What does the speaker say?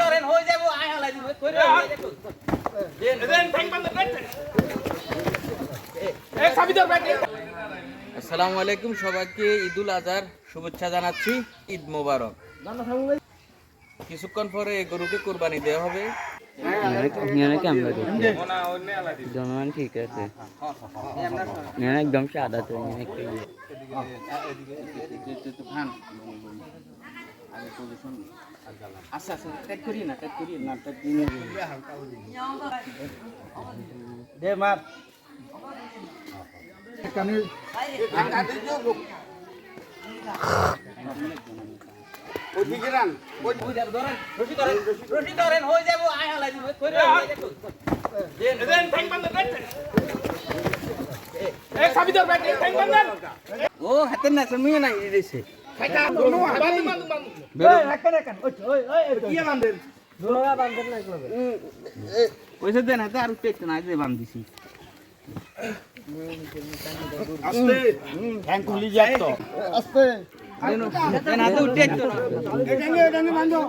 করেন হয়ে যাবো আয় হালাই দিব কইরে দেন ঠ্যাং বন্ধ দেন এ সাবিদর ব্যাগ আসসালামু আলাইকুম সবাইকে ঈদুল আজহার শুভেচ্ছা জানাচ্ছি ঈদ মোবারক কিছুক্ষণ পরে এই গরুকে কুরবানি দেওয়া হবে ঠিক আছে একদম সাদা তো আচ্ছা আচ্ছা ট্যাগ করি না দে মার কানে ওদিকে রান ওই ধরেন রশি ধরেন হয়ে যাবো আয় হালাই দিব কইরে দেন ঠ্যাং বন্ধ দেন এ সাবিদর ব্যাগ ঠ্যাং বন্ধ ও হাতে না সময় নাই দিছে খাইতা দোনো বান্ধ বেরো রাখেন ওই কি বান্ধেন দোনোরা বান্ধেন না একলবে কইছে দেন হাতে আর টেক না যে বান্ধ দিছি আস্তে ঠ্যাং খুলি যায় তো আস্তে দেন হাতে টেক তো না এটা বান্ধো